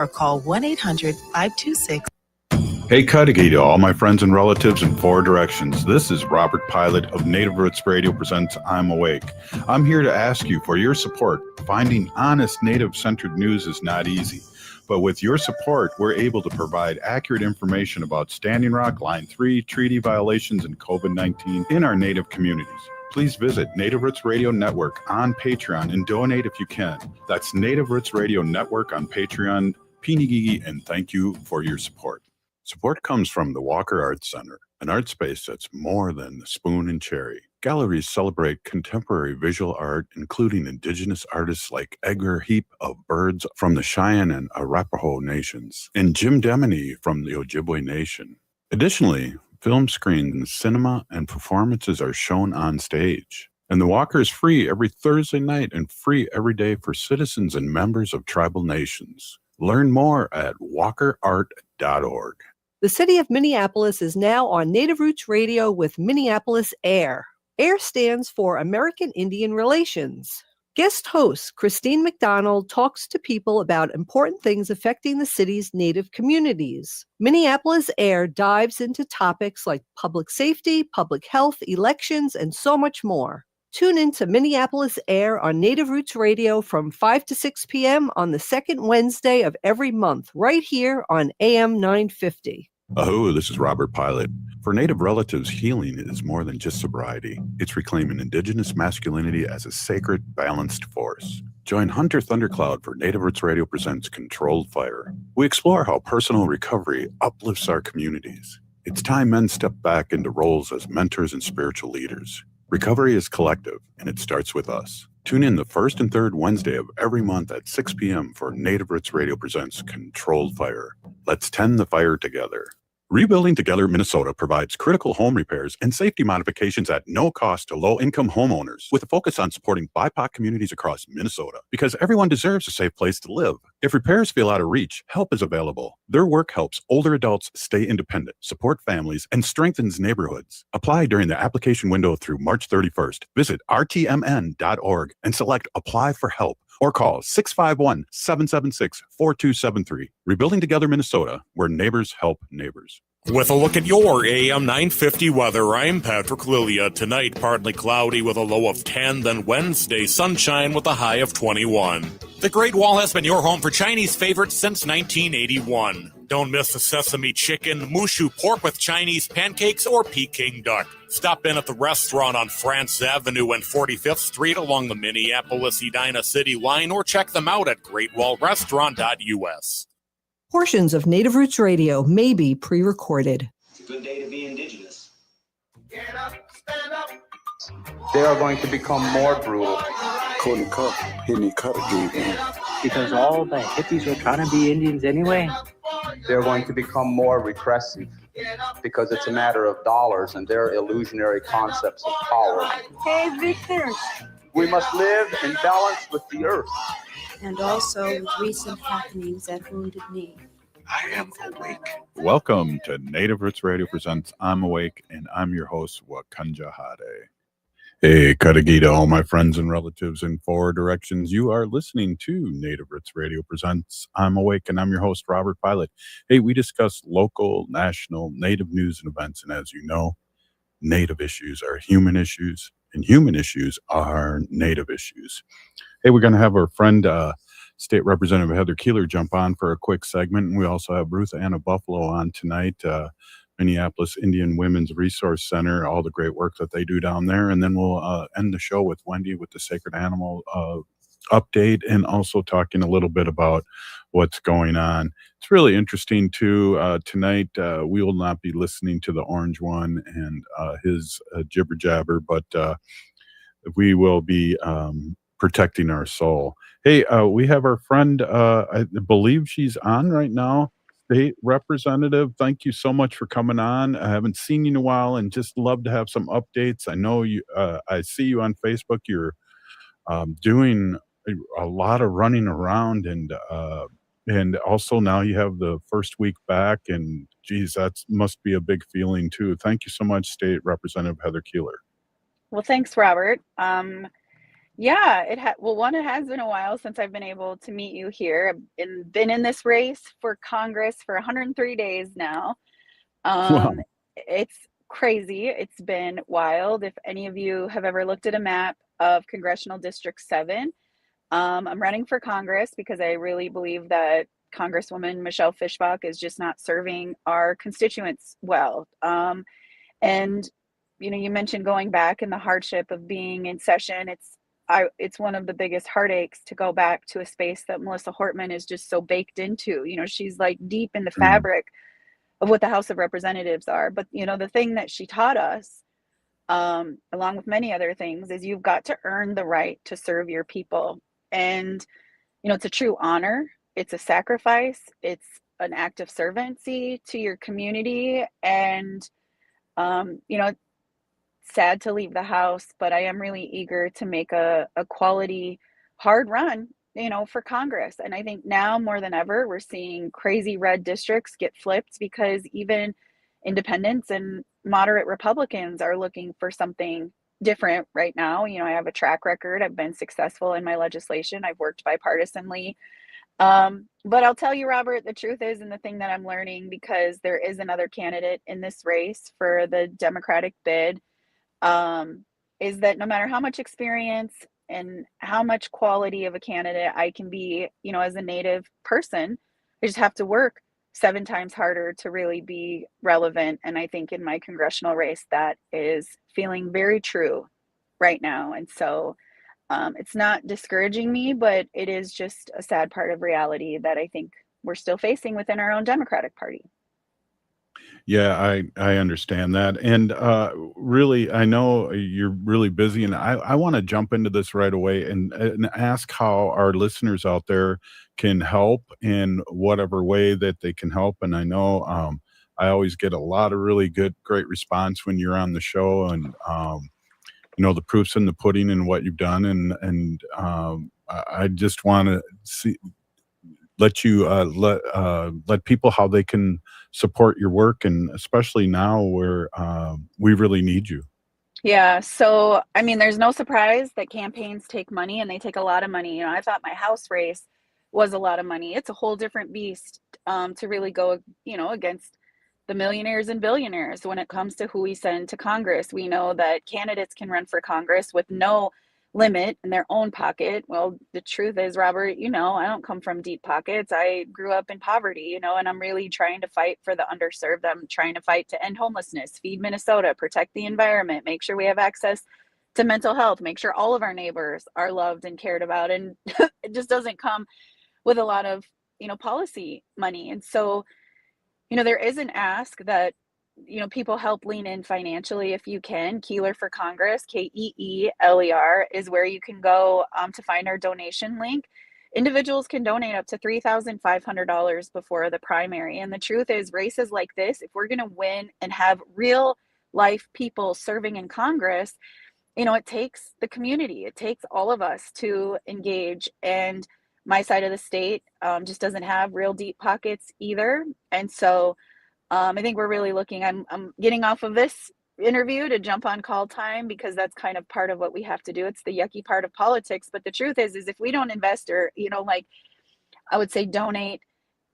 or call 1-800-526. Hey, Cudahy to all my friends and relatives in four directions. This is Robert Pilot of Native Roots Radio presents I'm Awake. I'm here to ask you for your support. Finding honest Native-centered news is not easy. But with your support, we're able to provide accurate information about Standing Rock, Line 3, treaty violations, and COVID-19 in our Native communities. Please visit Native Roots Radio Network on Patreon and donate if you can. That's Native Roots Radio Network on Patreon. Pinigigi, and thank you for your support. Support comes from the Walker Arts Center, an art space that's more than the spoon and cherry. Galleries celebrate contemporary visual art, including indigenous artists like Edgar Heap of Birds from the Cheyenne and Arapaho nations, and Jim Demeny from the Ojibwe Nation. Additionally, film screens, cinema, and performances are shown on stage. And the Walker is free every Thursday night and free every day for citizens and members of tribal nations. Learn more at walkerart.org. The city of Minneapolis is now on Native Roots Radio with Minneapolis AIR. AIR stands for American Indian Relations. Guest host Christine McDonald talks to people about important things affecting the city's Native communities. Minneapolis AIR dives into topics like public safety, public health, elections, and so much more. Tune in to Minneapolis AIR on Native Roots Radio from 5 to 6 p.m. on the second Wednesday of every month, right here on AM 950. Aho, this is Robert Pilot. For Native relatives, healing is more than just sobriety. It's reclaiming indigenous masculinity as a sacred, balanced force. Join Hunter Thundercloud for Native Roots Radio presents Controlled Fire. We explore how personal recovery uplifts our communities. It's time men step back into roles as mentors and spiritual leaders. Recovery is collective, and it starts with us. Tune in the first and third Wednesday of every month at 6 p.m. for Native Roots Radio presents Controlled Fire. Let's tend the fire together. Rebuilding Together Minnesota provides critical home repairs and safety modifications at no cost to low-income homeowners, with a focus on supporting BIPOC communities across Minnesota, because everyone deserves a safe place to live. If repairs feel out of reach, help is available. Their work helps older adults stay independent, support families, and strengthens neighborhoods. Apply during the application window through March 31st. Visit rtmn.org and select Apply for Help, or call 651-776-4273. Rebuilding Together Minnesota, where neighbors help neighbors. With a look at your AM 950 weather, I'm Patrick Lilia. Tonight, partly cloudy with a low of 10, then Wednesday, sunshine with a high of 21. The Great Wall has been your home for Chinese favorites since 1981. Don't miss the sesame chicken, mushu pork with Chinese pancakes, or Peking duck. Stop in at the restaurant on France Avenue and 45th Street along the Minneapolis-Edina City line, or check them out at greatwallrestaurant.us. Portions of Native Roots Radio may be pre-recorded. It's a good day to be indigenous. Get up, stand up. They are going to become more brutal. Because all the hippies were trying to be Indians anyway. They're going to become more repressive because it's a matter of dollars and their illusionary concepts of power. Hey, Victor. We must live in balance with the earth. And also with recent happenings at Wounded Knee. I am awake. Welcome to Native Roots Radio presents I'm Awake, and I'm your host, Wakanja Hade. Hey, Cudahy to all my friends and relatives in four directions. You are listening to Native Roots Radio presents I'm Awake, and I'm your host, Robert Pilot. Hey, we discuss local, national, Native news and events, and as you know, Native issues are human issues, and human issues are Native issues. Hey, we're going to have our friend, State Representative Heather Keeler, jump on for a quick segment. And we also have Ruth Anna Buffalo on tonight, Minneapolis Indian Women's Resource Center, all the great work that they do down there. And then we'll end the show with Wendy with the Sacred Animal update, and also talking a little bit about what's going on. It's really interesting, too. Tonight, we will not be listening to the Orange One and his jibber jabber, but we will be protecting our soul. Hey, we have our friend, I believe she's on right now, State Representative. Thank you so much for coming on. I haven't seen you in a while and just love to have some updates. I know you, I see you on Facebook. You're doing a lot of running around, and also now you have the first week back, and geez, that must be a big feeling too. Thank you so much, State Representative Heather Keeler. Well, thanks, Robert. Yeah, it has been a while since I've been able to meet you here. Been in this race for Congress for 103 days now. Wow. It's crazy. It's been wild. If any of you have ever looked at a map of Congressional District 7, I'm running for Congress because I really believe that Congresswoman Michelle Fischbach is just not serving our constituents well. And you mentioned going back and the hardship of being in session. It's one of the biggest heartaches to go back to a space that Melissa Hortman is just so baked into. She's like deep in the Mm. fabric of what the House of Representatives are. But the thing that she taught us, along with many other things, is you've got to earn the right to serve your people. And it's a true honor. It's a sacrifice. It's an act of servancy to your community. And sad to leave the house, but I am really eager to make a quality, hard run, for Congress. And I think now more than ever, we're seeing crazy red districts get flipped because even independents and moderate Republicans are looking for something different right now. I have a track record. I've been successful in my legislation. I've worked bipartisanly. But I'll tell you, Robert, the truth is, and the thing that I'm learning, because there is another candidate in this race for the Democratic bid, is that no matter how much experience and how much quality of a candidate I can be, as a Native person, I just have to work 7 times harder to really be relevant. And I think in my congressional race, that is feeling very true right now. And so it's not discouraging me, but it is just a sad part of reality that I think we're still facing within our own Democratic Party. Yeah, I understand that, and really, I know you're really busy, and I want to jump into this right away and ask how our listeners out there can help in whatever way that they can help. And I know I always get a lot of really great response when you're on the show, and the proof's in the pudding and what you've done, and I just want to let you let people how they can support your work, and especially now where we really need you. Yeah. So, I mean, there's no surprise that campaigns take money, and they take a lot of money. I thought my House race was a lot of money. It's a whole different beast to really go, against the millionaires and billionaires when it comes to who we send to Congress. We know that candidates can run for Congress with no limit in their own pocket. Well, the truth is, Robert, I don't come from deep pockets. I grew up in poverty, and I'm really trying to fight for the underserved. I'm trying to fight to end homelessness, feed Minnesota, protect the environment, make sure we have access to mental health, make sure all of our neighbors are loved and cared about. And it just doesn't come with a lot of, policy money. And so, there is an ask that, people help lean in financially if you can. Keeler for Congress, KEELER, is where you can go to find our donation link. Individuals can donate up to $3,500 before the primary. And the truth is, races like this, if we're going to win and have real life people serving in Congress, it takes the community. It takes all of us to engage. And my side of the state just doesn't have real deep pockets either. And so I think we're really looking, I'm getting off of this interview to jump on call time, because that's kind of part of what we have to do. It's the yucky part of politics. But the truth is if we don't invest, or, like I would say, donate,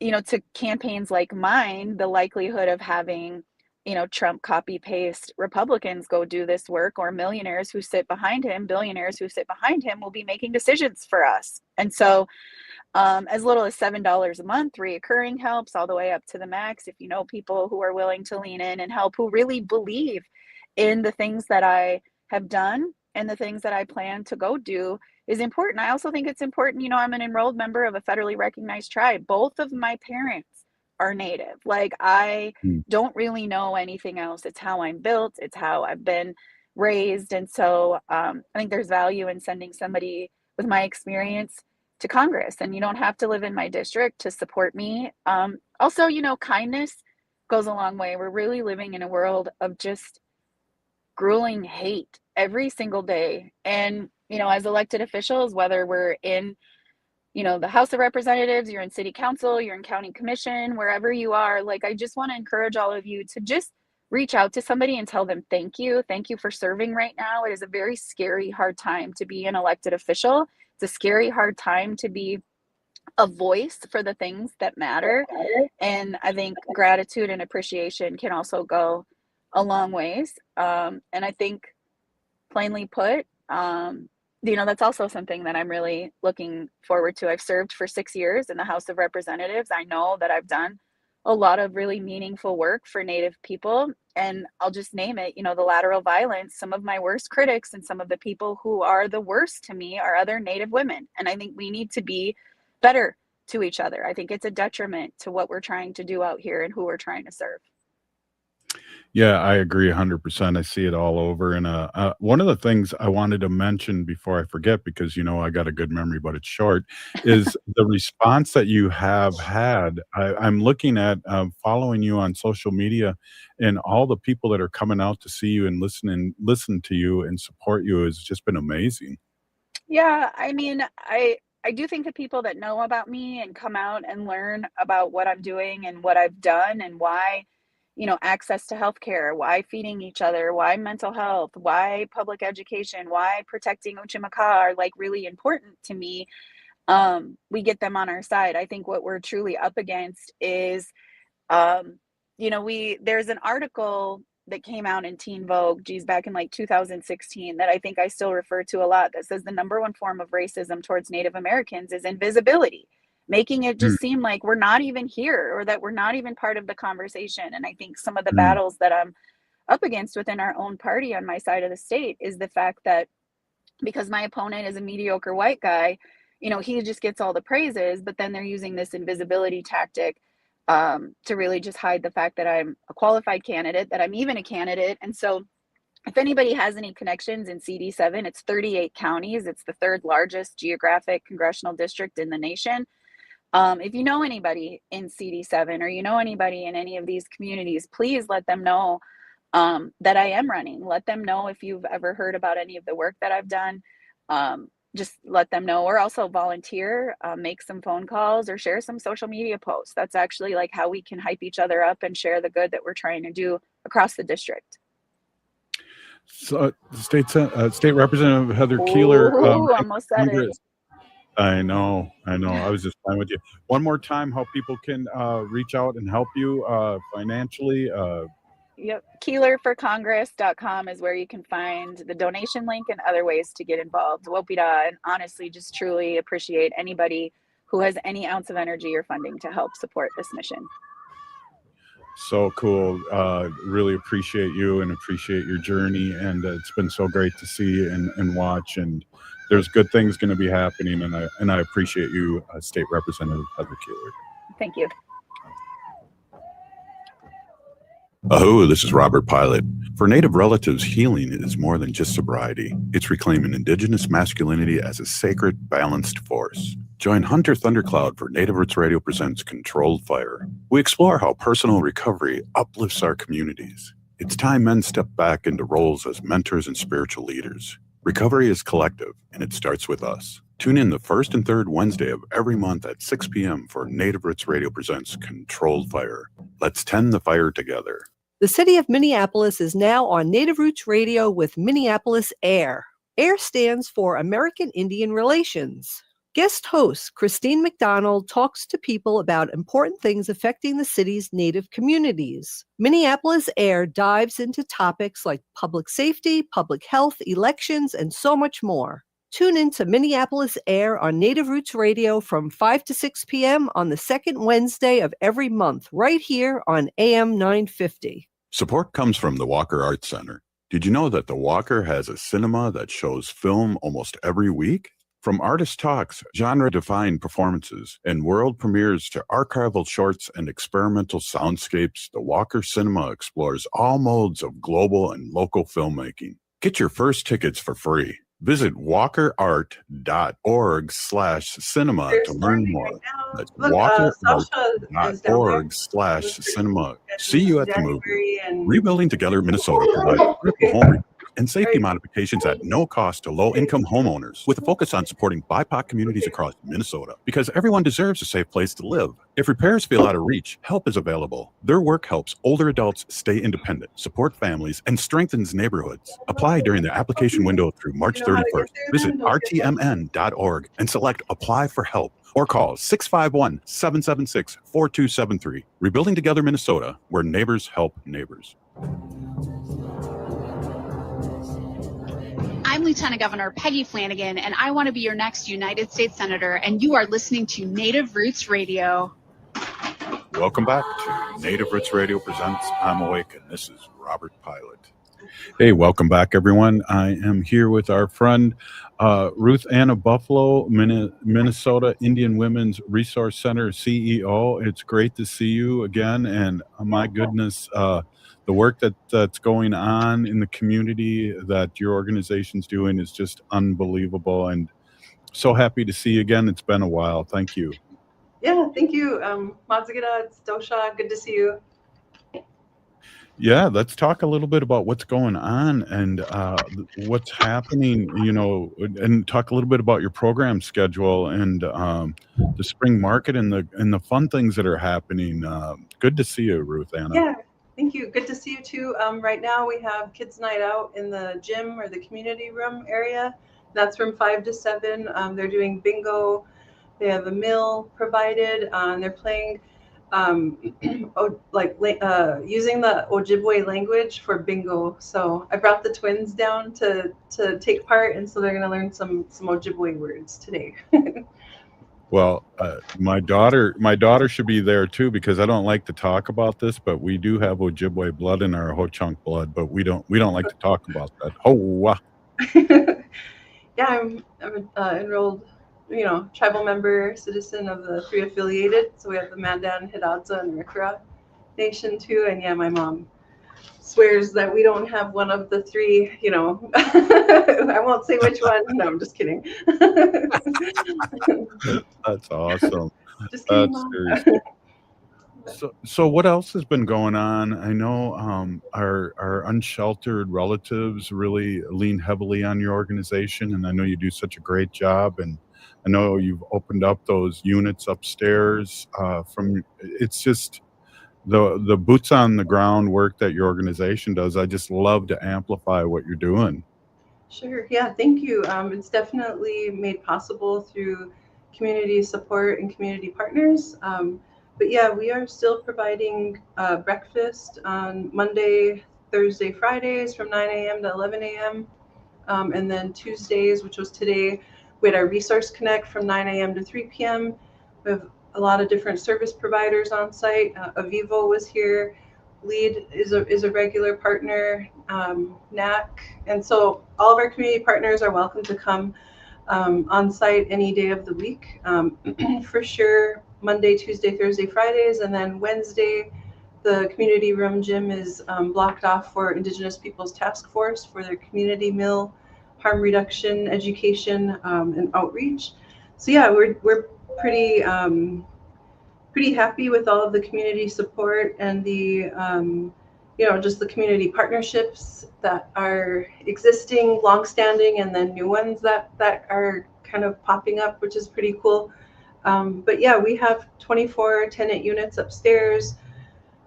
to campaigns like mine, the likelihood of having, Trump copy paste Republicans go do this work, or millionaires who sit behind him, billionaires who sit behind him, will be making decisions for us. And so as little as $7 a month, reoccurring helps, all the way up to the max. If you know people who are willing to lean in and help, who really believe in the things that I have done and the things that I plan to go do, is important. I also think it's important, I'm an enrolled member of a federally recognized tribe. Both of my parents are Native. Like, I don't really know anything else. It's how I'm built. It's how I've been raised. And so I think there's value in sending somebody with my experience to Congress. And you don't have to live in my district to support me. Also, kindness goes a long way. We're really living in a world of just grueling hate every single day. And, as elected officials, whether we're in, the House of Representatives, you're in city council, you're in county commission, wherever you are, like, I just want to encourage all of you to just reach out to somebody and tell them thank you for serving right now. It is a very scary, hard time to be an elected official. It's a scary, hard time to be a voice for the things that matter. And I think gratitude and appreciation can also go a long ways. And I think, plainly put, that's also something that I'm really looking forward to. I've served for 6 years in the House of Representatives. I know that I've done a lot of really meaningful work for Native people. And I'll just name it, the lateral violence. Some of my worst critics and some of the people who are the worst to me are other Native women. And I think we need to be better to each other. I think it's a detriment to what we're trying to do out here and who we're trying to serve. Yeah, I agree 100%. I see it all over. And one of the things I wanted to mention before I forget, because, I got a good memory, but it's short, is the response that you have had. I'm looking at following you on social media, and all the people that are coming out to see you and listen to you and support you has just been amazing. Yeah, I mean, I do think the people that know about me and come out and learn about what I'm doing and what I've done and why, access to healthcare, why feeding each other, why mental health, why public education, why protecting Uchimaka are like really important to me. We get them on our side. I think what we're truly up against is, there's an article that came out in Teen Vogue, back in like 2016, that I think I still refer to a lot, that says the number one form of racism towards Native Americans is invisibility, making it just seem like we're not even here or that we're not even part of the conversation. And I think some of the battles that I'm up against within our own party on my side of the state is the fact that because my opponent is a mediocre white guy, he just gets all the praises, but then they're using this invisibility tactic to really just hide the fact that I'm a qualified candidate, that I'm even a candidate. And so if anybody has any connections in CD7, it's 38 counties. It's the third largest geographic congressional district in the nation. If you know anybody in CD7 or anybody in any of these communities, please let them know that I am running. Let them know if you've ever heard about any of the work that I've done. Just let them know, or also volunteer, make some phone calls or share some social media posts. That's actually like how we can hype each other up and share the good that we're trying to do across the district. So, State Representative Heather Keeler. Almost said it. I know. I was just fine with you. One more time, how people can reach out and help you financially. Yep. KeelerForCongress.com is where you can find the donation link and other ways to get involved. Wopida, and honestly, just truly appreciate anybody who has any ounce of energy or funding to help support this mission. So cool. Really appreciate you and appreciate your journey. And it's been so great to see and watch. And there's good things going to be happening. And I appreciate you, State Representative Heather Keeler. Thank you. Oh, this is Robert Pilot. For Native relatives, healing is more than just sobriety. It's reclaiming Indigenous masculinity as a sacred, balanced force. Join Hunter Thundercloud for Native Roots Radio presents Controlled Fire. We explore how personal recovery uplifts our communities. It's time men step back into roles as mentors and spiritual leaders. Recovery is collective, and it starts with us. Tune in the first and third Wednesday of every month at 6 p.m. for Native Roots Radio presents Controlled Fire. Let's tend the fire together. The city of Minneapolis is now on Native Roots Radio with Minneapolis AIR. AIR stands for American Indian Relations. Guest host Christine McDonald talks to people about important things affecting the city's Native communities. Minneapolis AIR dives into topics like public safety, public health, elections, and so much more. Tune in to Minneapolis AIR on Native Roots Radio from 5 to 6 p.m. on the second Wednesday of every month, right here on AM 950. Support comes from the Walker Arts Center. Did you know that the Walker has a cinema that shows film almost every week? From artist talks, genre-defined performances, and world premieres to archival shorts and experimental soundscapes, the Walker Cinema explores all modes of global and local filmmaking. Get your first tickets for free. Visit walkerart.org/cinema to learn more. That's walkerart.org/cinema. See you at the movie. Rebuilding Together Minnesota provides critical home and safety modifications at no cost to low-income homeowners, with a focus on supporting BIPOC communities across Minnesota, because everyone deserves a safe place to live. If repairs feel out of reach, help is available. Their work helps older adults stay independent, support families, and strengthens neighborhoods. Apply during the application window through March 31st. Visit rtmn.org and select Apply for Help, or call 651-776-4273. Rebuilding Together Minnesota, where neighbors help neighbors. I'm Lieutenant Governor Peggy Flanagan, and I want to be your next United States Senator, and you are listening to Native Roots Radio. Welcome back to Native Roots Radio Presents I'm Awake, and this is Robert Pilot. Hey, welcome back, everyone. I am here with our friend Ruth Anna Buffalo, Minnesota Indian Women's Resource Center CEO. It's great to see you again, and my goodness, the work that's going on in the community that your organization's doing is just unbelievable, and so happy to see you again. It's been a while. Thank you. Yeah, thank you. Mazagida, it's Dosha. Good to see you. Yeah, let's talk a little bit about what's going on and what's happening, and talk a little bit about your program schedule and the spring market and the fun things that are happening. Good to see you, Ruth Anna. Yeah, thank you. Good to see you too. Right now we have Kids Night Out in the gym or the community room area. That's from 5 to 7. They're doing bingo. They have a meal provided. And they're playing using the Ojibwe language for bingo. So I brought the twins down to take part, and so they're going to learn some Ojibwe words today. Well, my daughter should be there too, because I don't like to talk about this, but we do have Ojibwe blood in our Ho-Chunk blood, but we don't like to talk about that. Yeah, I'm enrolled, tribal member, citizen of the 3 affiliated. So we have the Mandan, Hidatsa, and Rikra Nation too. And yeah, my mom swears that we don't have one of the 3, I won't say which one. No, I'm just kidding. That's awesome. Just kidding, Mom. So what else has been going on? I know our unsheltered relatives really lean heavily on your organization, and I know you do such a great job, and I know you've opened up those units upstairs. It's just the boots on the ground work that your organization does. I just love to amplify what you're doing. Sure. Yeah, thank you. It's definitely made possible through community support and community partners. But yeah, we are still providing breakfast on Monday, Thursday, Fridays from 9 a.m. to 11 a.m. And then Tuesdays, which was today, we had our Resource Connect from 9 a.m. to 3 p.m. We have a lot of different service providers on site. Avivo was here. LEAD is a regular partner, NAC. And so all of our community partners are welcome to come on site any day of the week. For sure, Monday, Tuesday, Thursday, Fridays, and then Wednesday, the community room gym is blocked off for Indigenous Peoples Task Force for their community meal, harm reduction, education, and outreach. So yeah, we're pretty happy with all of the community support and the just the community partnerships that are existing, longstanding, and then new ones that are kind of popping up, which is pretty cool. But yeah, we have 24 tenant units upstairs.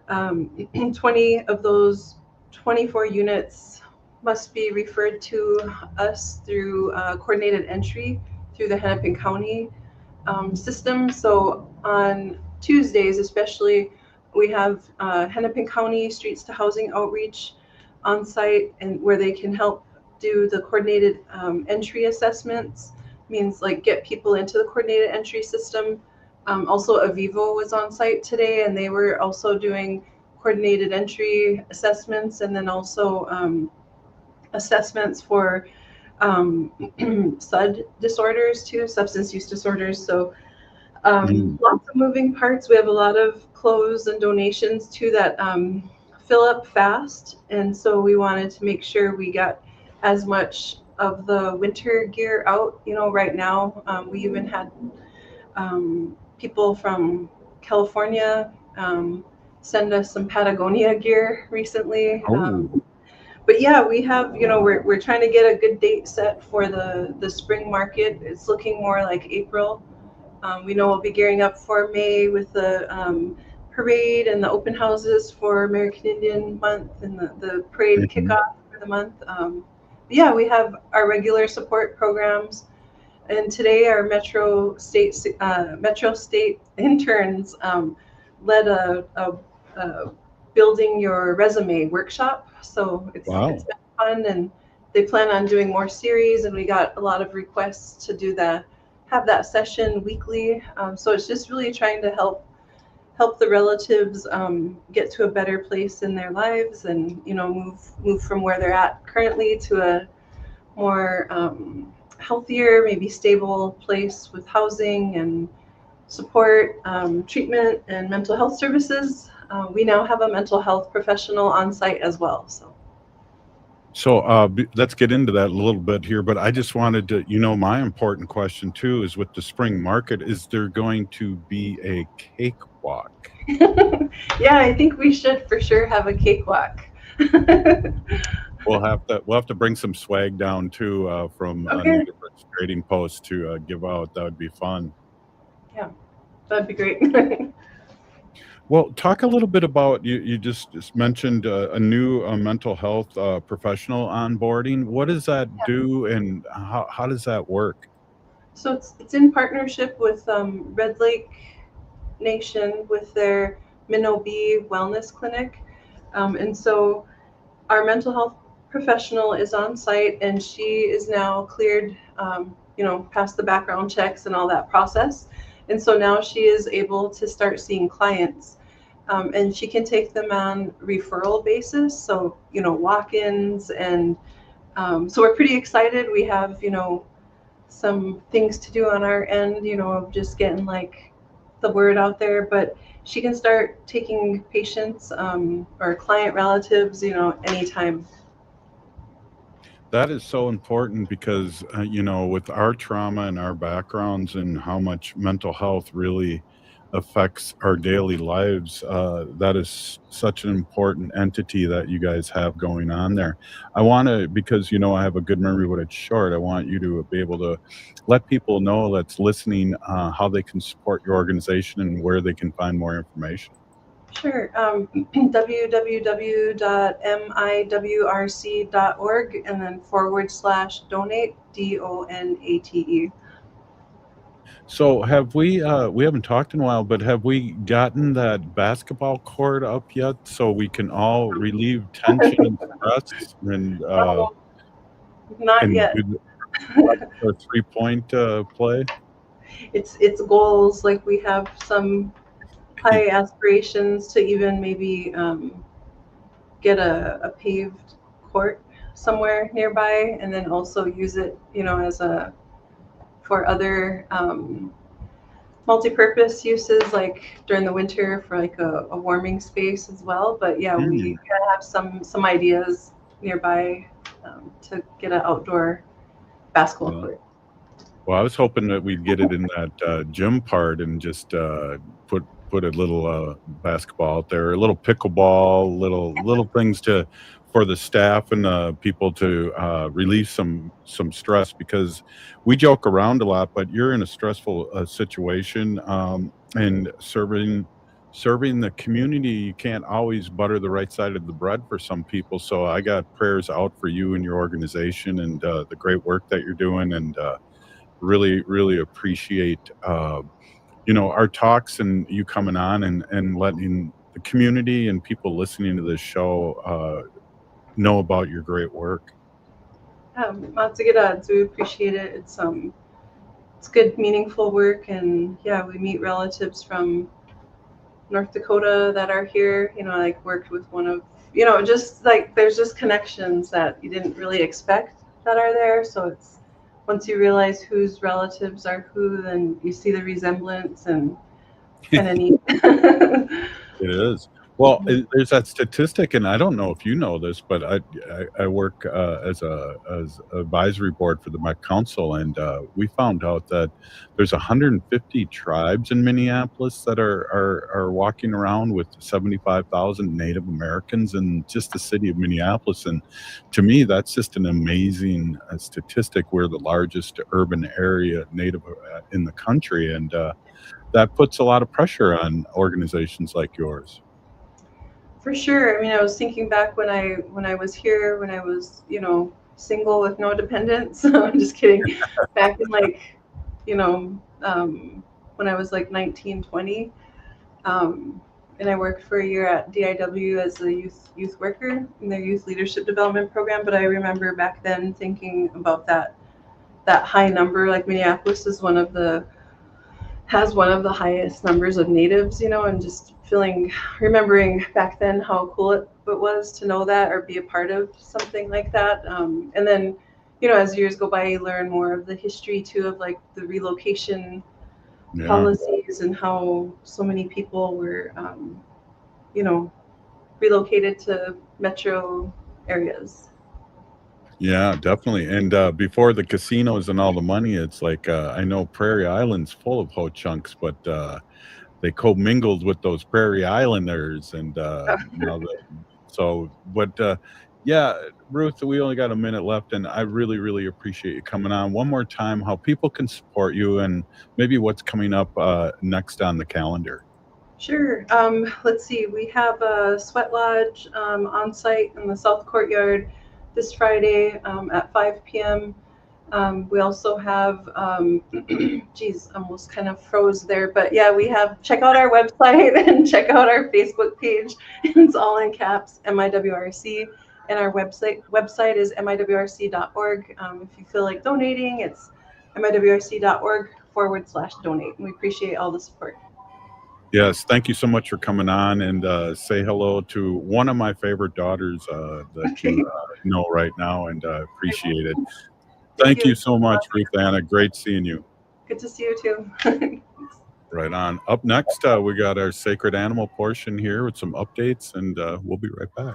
20 of those 24 units must be referred to us through coordinated entry through the Hennepin County system. So on Tuesdays especially, we have Hennepin County Streets to Housing outreach on site, and where they can help do the coordinated entry assessments, means like get people into the coordinated entry system. Also Avivo was on site today, and they were also doing coordinated entry assessments, and then also assessments for SUD disorders too, substance use disorders. So lots of moving parts. We have a lot of clothes and donations too that fill up fast, and so we wanted to make sure we got as much of the winter gear out. Right now we even had people from California send us some Patagonia gear recently. But yeah, we have, we're trying to get a good date set for the spring market. It's looking more like April. We know we'll be gearing up for May with the parade and the open houses for American Indian Month and the parade kickoff for the month. Yeah, we have our regular support programs. And today our Metro State interns led a building your resume workshop. So it's been fun, and they plan on doing more series, and we got a lot of requests to have that session weekly. So it's just really trying to help the relatives get to a better place in their lives, and move from where they're at currently to a more healthier, maybe stable place with housing and support, treatment, and mental health services. We now have a mental health professional on site as well. So let's get into that a little bit here, but I just wanted to, my important question too is with the spring market, is there going to be a cakewalk? Yeah, I think we should for sure have a cakewalk. We'll have to bring some swag down too from Native Roots Trading Post to give out. That would be fun. Yeah, that'd be great. Well, talk a little bit about you just mentioned a new mental health professional onboarding. What does that do, and how does that work? So it's in partnership with Red Lake Nation with their MIWRC Wellness Clinic, and so our mental health professional is on site, and she is now cleared, past the background checks and all that process. And so now she is able to start seeing clients, and she can take them on referral basis. So, walk-ins, and so we're pretty excited. We have, some things to do on our end, of just getting the word out there, but she can start taking patients or client relatives, anytime. That is so important because, with our trauma and our backgrounds and how much mental health really affects our daily lives, that is such an important entity that you guys have going on there. I want to, because, I have a good memory, but it's short. I want you to be able to let people know that's listening how they can support your organization and where they can find more information. Sure. www.miwrc.org and then /donate, DONATE. So have we haven't talked in a while, but have we gotten that basketball court up yet so we can all relieve tension and stress and not yet. do the 3-point play? It's goals. Like, we have some high aspirations to even maybe get a paved court somewhere nearby, and then also use it, as for other multi-purpose uses, like during the winter for a warming space as well. But yeah, we have some ideas nearby to get an outdoor basketball court. Well, I was hoping that we'd get it in that gym part and just put a little basketball out there, a little pickleball, little things for the staff and the people to relieve some stress, because we joke around a lot, but you're in a stressful situation, and serving the community, you can't always butter the right side of the bread for some people. So I got prayers out for you and your organization and the great work that you're doing, and really, really appreciate our talks and you coming on and letting the community and people listening to this show know about your great work. We appreciate it. It's good, meaningful work, and yeah, we meet relatives from North Dakota that are here. Worked with one of, just there's just connections that you didn't really expect that are there. So it's, once you realize whose relatives are who, then you see the resemblance, and kind of neat. It is. Well, there's that statistic, and I don't know if you know this, but I work as advisory board for the Met Council, and we found out that there's 150 tribes in Minneapolis that are walking around with 75,000 Native Americans in just the city of Minneapolis, and to me, that's just an amazing statistic. We're the largest urban area Native in the country, and that puts a lot of pressure on organizations like yours. For sure. I mean, I was thinking back when I was here, when I was, single with no dependents. I'm just kidding. Back in when I was like 19, 20. And I worked for a year at DIW as a youth worker in their youth leadership development program. But I remember back then thinking about that high number. Like Minneapolis is has one of the highest numbers of natives, and just remembering back then how cool it was to know that or be a part of something like that. And then, as years go by, you learn more of the history too of like the relocation policies and how so many people were, relocated to metro areas. Yeah, definitely. And before the casinos and all the money, it's like I know Prairie Island's full of ho chunks, but they commingled with those Prairie Islanders, and yeah, Ruth, we only got a minute left, and I really, really appreciate you coming on. One more time, how people can support you, and maybe what's coming up next on the calendar. Sure. Let's see. We have a sweat lodge on site in the South Courtyard this Friday at 5 p.m. We also have, almost kind of froze there, but yeah, check out our website and check out our Facebook page. It's all in caps, MIWRC, and our website is MIWRC.org. If you feel like donating, it's MIWRC.org/donate. And we appreciate all the support. Yes, thank you so much for coming on, and say hello to one of my favorite daughters that you know right now, and appreciate it. Thank you so much, Ruth Anna. Great seeing you. Good to see you too. Right on. Up next, we got our sacred animal portion here with some updates, and we'll be right back.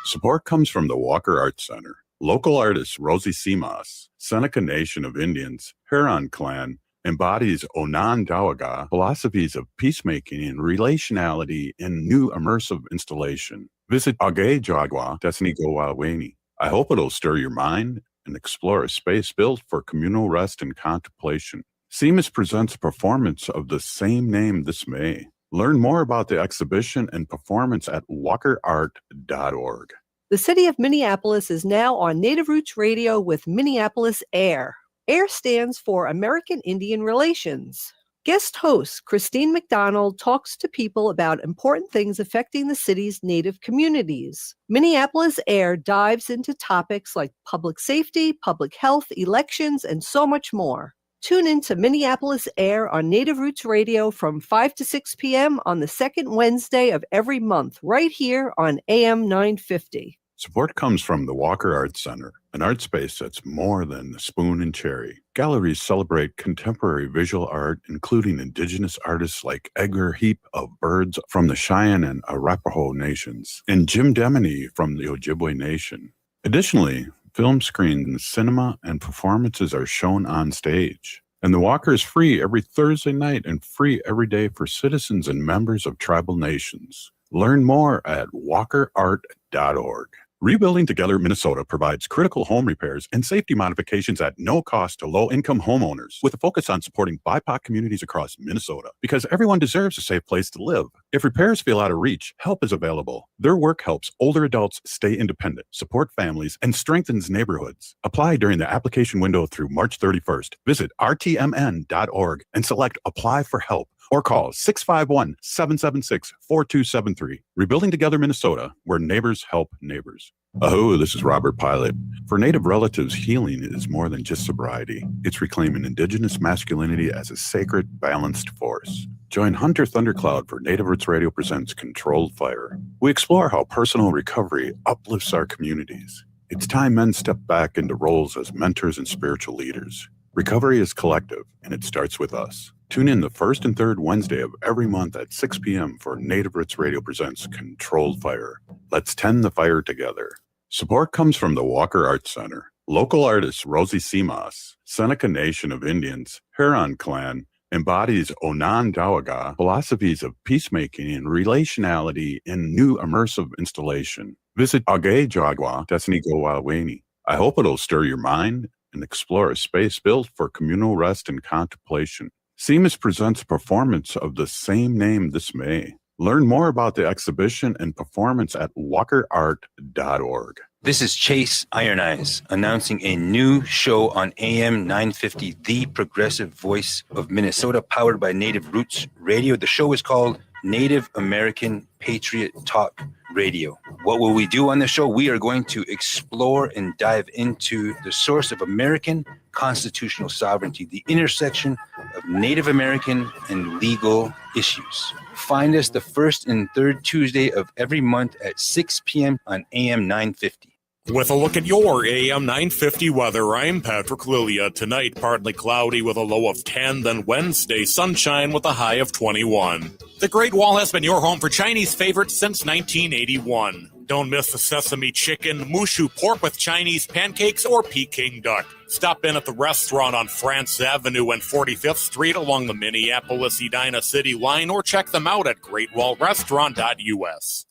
Support comes from the Walker Arts Center. Local artist Rosie Simas, Seneca Nation of Indians, Huron Clan, embodies Onondaga philosophies of peacemaking and relationality in new immersive installation. Visit Age Jagwa Desnigowaweni. I hope it'll stir your mind and explore a space built for communal rest and contemplation. Simas presents a performance of the same name this May. Learn more about the exhibition and performance at walkerart.org. The city of Minneapolis is now on Native Roots Radio with Minneapolis Air. AIR stands for American Indian Relations. Guest host Christine McDonald talks to people about important things affecting the city's Native communities. Minneapolis Air dives into topics like public safety, public health, elections, and so much more. Tune in to Minneapolis Air on Native Roots Radio from 5 to 6 p.m. on the second Wednesday of every month, right here on AM 950. Support comes from the Walker Arts Center, an art space that's more than the spoon and cherry. Galleries celebrate contemporary visual art, including indigenous artists like Edgar Heap of Birds from the Cheyenne and Arapaho nations, and Jim Demeny from the Ojibwe Nation. Additionally, film screens, cinema, and performances are shown on stage. And the Walker is free every Thursday night and free every day for citizens and members of tribal nations. Learn more at walkerart.org. Rebuilding Together Minnesota provides critical home repairs and safety modifications at no cost to low-income homeowners, with a focus on supporting BIPOC communities across Minnesota, because everyone deserves a safe place to live. If repairs feel out of reach, help is available. Their work helps older adults stay independent, support families, and strengthens neighborhoods. Apply during the application window through March 31st. Visit rtmn.org and select Apply for Help, or call 651-776-4273. Rebuilding Together Minnesota, where neighbors help neighbors. Aho, this is Robert Pilot. For Native relatives, healing is more than just sobriety. It's reclaiming indigenous masculinity as a sacred, balanced force. Join Hunter Thundercloud for Native Roots Radio presents Controlled Fire. We explore how personal recovery uplifts our communities. It's time men step back into roles as mentors and spiritual leaders. Recovery is collective, and it starts with us. Tune in the first and third Wednesday of every month at 6 p.m. for Native Roots Radio presents Controlled Fire. Let's tend the fire together. Support comes from the Walker Arts Center. Local artist Rosie Simas, Seneca Nation of Indians, Huron Clan, embodies Onondaga philosophies of peacemaking and relationality in new immersive installation. Visit Agejagwa Desnigowaweni. I hope it'll stir your mind and explore a space built for communal rest and contemplation. Simas presents a performance of the same name this May. Learn more about the exhibition and performance at walkerart.org. This is Chase Iron Eyes announcing a new show on AM 950, The Progressive Voice of Minnesota, powered by Native Roots Radio. The show is called Native American Patriot Talk Radio. What will we do on the show? We are going to explore and dive into the source of American constitutional sovereignty, the intersection of Native American and legal issues. Find us the first and third Tuesday of every month at 6 p.m. on AM 950. With a look at your AM 950 weather, I'm Patrick Lilia. Tonight, partly cloudy with a low of 10, then Wednesday, sunshine with a high of 21. The Great Wall has been your home for Chinese favorites since 1981. Don't miss the sesame chicken, mushu pork with Chinese pancakes, or Peking duck. Stop in at the restaurant on France Avenue and 45th Street along the Minneapolis-Edina City line, or check them out at greatwallrestaurant.us.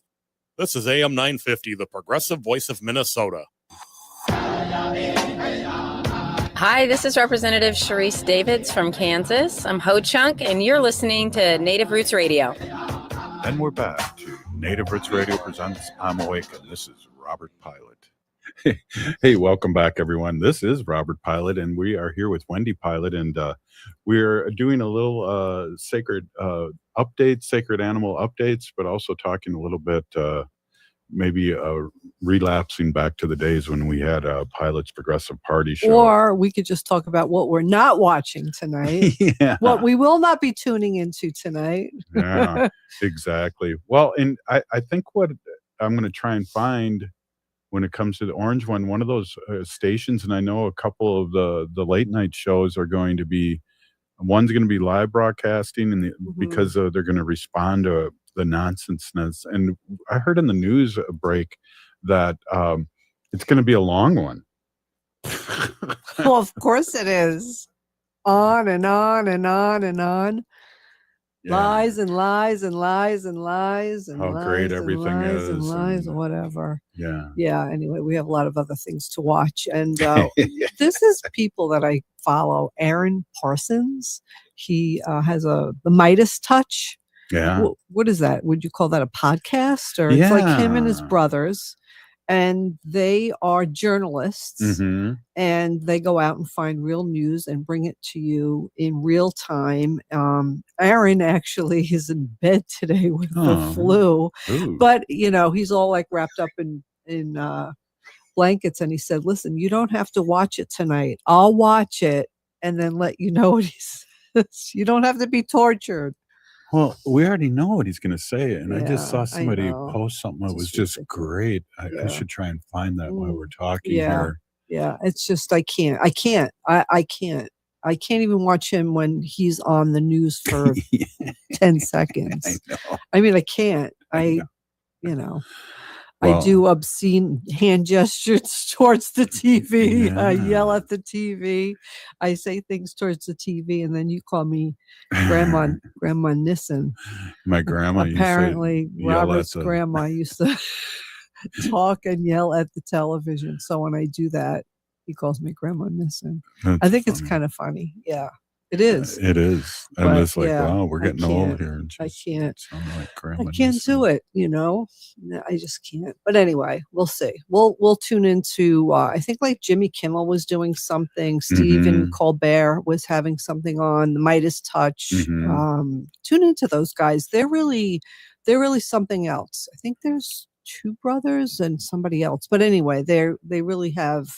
This is AM 950, the progressive voice of Minnesota. Hi, this is Representative Sharice Davids from Kansas. I'm Ho Chunk, and you're listening to Native Roots Radio. And we're back to Native Roots Radio presents I'm Awake, and this is Robert Pilot. Hey, welcome back, everyone. This is Robert Pilot, and we are here with Wendy Pilot, and we're doing a little sacred animal updates, but also talking a little bit, maybe relapsing back to the days when we had a Pilot's Progressive Party show. Or we could just talk about what we're not watching tonight, what we will not be tuning into tonight. Yeah, exactly. Well, and I think what I'm going to try and find when it comes to the Orange one of those stations, and I know a couple of the late night shows are going to be, one's going to be live broadcasting, and because they're going to respond to the nonsenseness. And I heard in the news break that it's going to be a long one. Well, of course it is. On and on and on and on. Yeah. Lies and lies and lies and lies and how lies great everything is and lies and whatever. Yeah. Anyway, we have a lot of other things to watch, and this is people that I follow. Aaron Parsons, he has the Midas Touch. Yeah. What is that? Would you call that a podcast? Or it's like him and his brothers, and they are journalists, and they go out and find real news and bring it to you in real time. Aaron actually is in bed today with the flu. Ooh. But he's all like wrapped up in blankets, and he said, listen, you don't have to watch it tonight. I'll watch it and then let you know what he says. You don't have to be tortured. Well, we already know what he's going to say, and I just saw somebody post something that was just great. I should try and find that while we're talking here. Yeah, it's just I can't even watch him when he's on the news for 10 seconds. I mean, I can't. I do obscene hand gestures towards the TV. I yell at the TV. I say things towards the TV, and then you call me Grandma Nissen. My grandma apparently Robert's grandma used to talk and yell at the television. So when I do that, he calls me Grandma Nissen. I think it's kind of funny. Yeah. It is. It is. And it's like, wow, we're getting old here. And I can't. Like I can't do it, I just can't. But anyway, we'll see. We'll tune into, I think like Jimmy Kimmel was doing something. Stephen Colbert was having something on, the Midas Touch. Tune into those guys. They're really something else. I think there's two brothers and somebody else. But anyway, they really have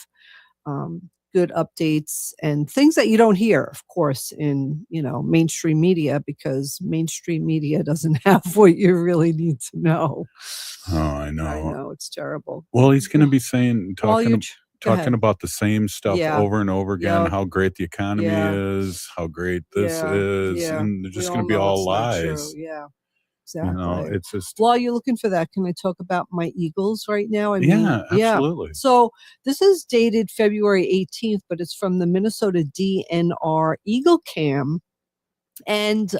good updates and things that you don't hear, of course, in mainstream media, because mainstream media doesn't have what you really need to know. Oh, I know. It's terrible. Well, he's going to be talking talking about the same stuff over and over again, Yep. how great the economy is, how great this is, and they're just going to be all lies. Yeah, exactly. You know, it's just... While you're looking for that, can I talk about my Eagles right now? Absolutely. So this is dated February 18th, but it's from the Minnesota DNR Eagle Cam. And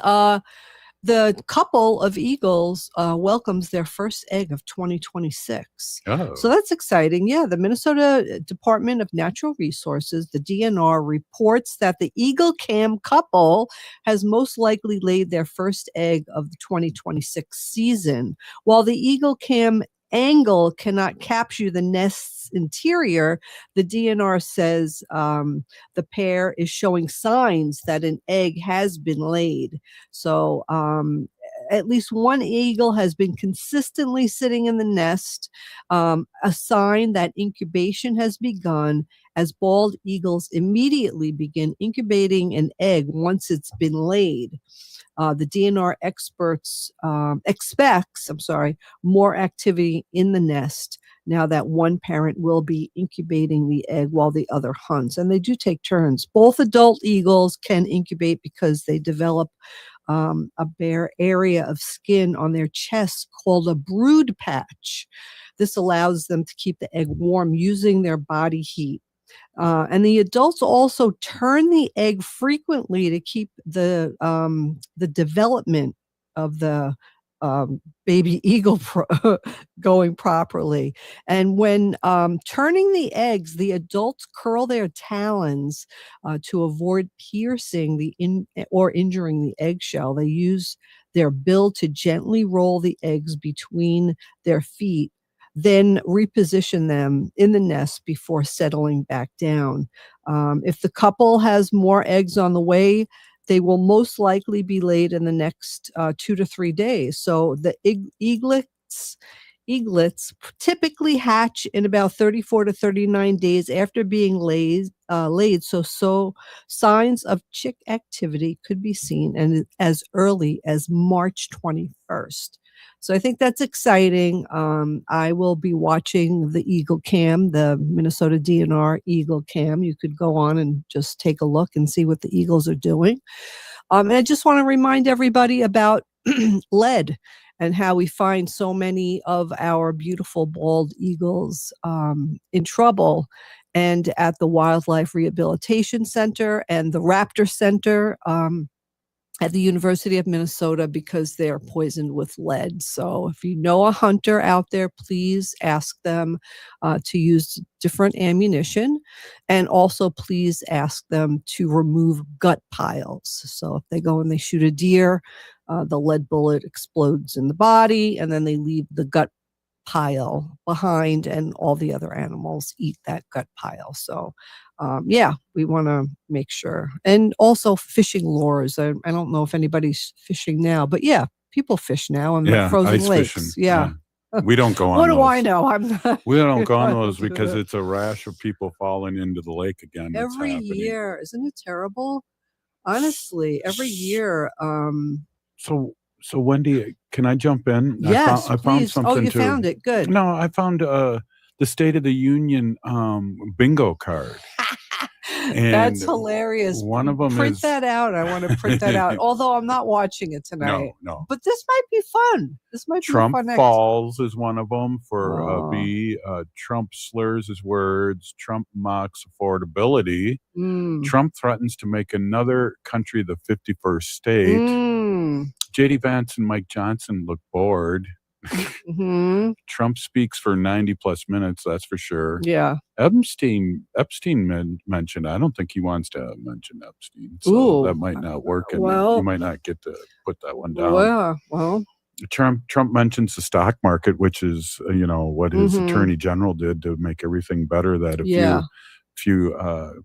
the couple of eagles welcomes their first egg of 2026. Oh. So that's exciting. Yeah, the Minnesota Department of Natural Resources, the DNR, reports that the Eagle Cam couple has most likely laid their first egg of the 2026 season. While the Eagle Cam angle cannot capture the nest's interior, the DNR says the pair is showing signs that an egg has been laid. So at least one eagle has been consistently sitting in the nest, a sign that incubation has begun, as bald eagles immediately begin incubating an egg once it's been laid. The DNR expects more activity in the nest now that one parent will be incubating the egg while the other hunts. And they do take turns. Both adult eagles can incubate because they develop a bare area of skin on their chest called a brood patch. This allows them to keep the egg warm using their body heat. And the adults also turn the egg frequently to keep the development of the baby eagle going properly. And when turning the eggs, the adults curl their talons to avoid piercing or injuring the eggshell. They use their bill to gently roll the eggs between their feet, then reposition them in the nest before settling back down. If the couple has more eggs on the way, they will most likely be laid in the next 2 to 3 days. So the eaglets typically hatch in about 34 to 39 days after being laid. So signs of chick activity could be seen and as early as March 21st. So I think that's exciting. I will be watching the Eagle Cam, the Minnesota DNR Eagle Cam. You could go on and just take a look and see what the eagles are doing. And I just want to remind everybody about lead and how we find so many of our beautiful bald eagles in trouble. And at the Wildlife Rehabilitation Center and the Raptor Center at the University of Minnesota, because they're poisoned with lead. So if you know a hunter out there, please ask them to use different ammunition, and also please ask them to remove gut piles. So if they go and they shoot a deer, the lead bullet explodes in the body, and then they leave the gut pile behind, and all the other animals eat that gut pile. So we want to make sure. And also fishing lures. I don't know if anybody's fishing now, but people fish now in the frozen lakes. Fishing. Yeah. We don't go on what those. do I know? I'm not. We don't go on those because it's a rash of people falling into the lake again. Every year. Isn't it terrible? Honestly, every year. So Wendy, can I jump in? Yes, I found something. Oh, you found it. Good. No, I found the State of the Union bingo card. And that's hilarious. One of them print that out. I want to print that out. Although I'm not watching it tonight. No. But this might be fun. This might Trump be fun. falls is one of them for B. Trump slurs his words. Trump mocks affordability. Trump threatens to make another country the 51st state. J.D. Vance and Mike Johnson look bored. Trump speaks for 90 plus minutes, that's for sure. Yeah. Epstein mentioned, I don't think he wants to mention Epstein, so that might not work, and you might not get to put that one down. Well, Trump mentions the stock market, which is what his attorney general did to make everything better, that a few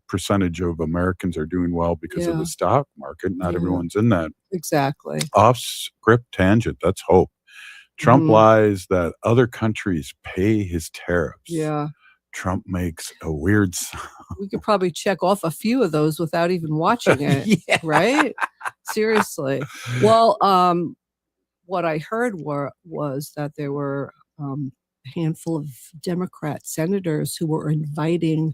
percentage of Americans are doing well because of the stock market. Not everyone's in that. Exactly. Off script tangent, that's hope. Trump lies that other countries pay his tariffs. Yeah. Trump makes a weird sound. We could probably check off a few of those without even watching it. Right? Seriously. Well, what I heard was that there were handful of Democrat senators who were inviting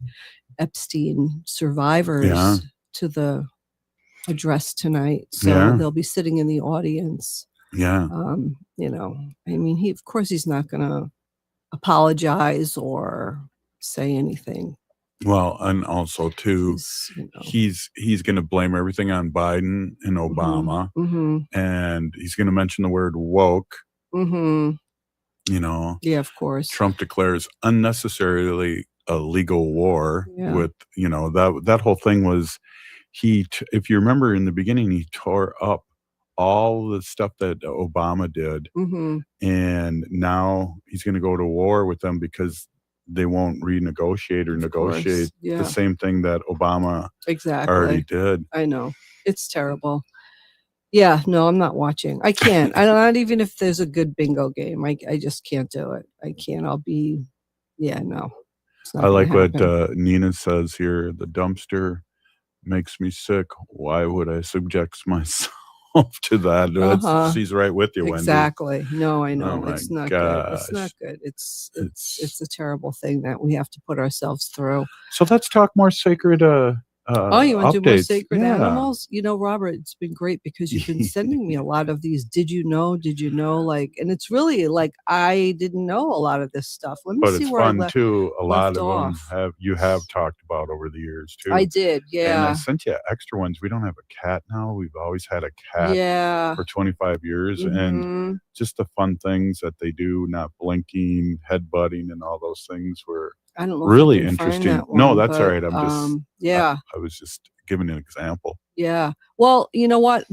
Epstein survivors to the address tonight. So they'll be sitting in the audience. Yeah. You know, I mean, of course he's not going to apologize or say anything. Well, and also too, he's going to blame everything on Biden and Obama, and he's going to mention the word woke. You know, of course. Trump declares unnecessarily a legal war with, you know, that whole thing was if you remember in the beginning, he tore up all the stuff that Obama did, and now he's going to go to war with them because they won't renegotiate or negotiate the same thing that Obama already did. I know. It's terrible. Yeah, no, I'm not watching. I can't. Not even if there's a good bingo game. I just can't do it. I can't. I'll be, no. I like what Nina says here. The dumpster makes me sick. Why would I subject myself to that? She's right with you, Wendy. Exactly. No, I know. Oh it's not gosh. good. It's not good. It's a terrible thing that we have to put ourselves through. So let's talk more sacred you want to do more sacred Yeah. animals? You know, Robert, it's been great because you've been sending me a lot of these. Did you know? Like, and it's really like I didn't know a lot of this stuff. Let me But see it's where fun I left too. A lot of off. them you have talked about over the years too. I did, And I sent you extra ones. We don't have a cat now. We've always had a cat for 25 years, and just the fun things that they do, not blinking, headbutting, and all those things were I don't know really if I can find interesting. that one, No, that's but, all right. I'm just I was just giving an example. Yeah. Well, you know what?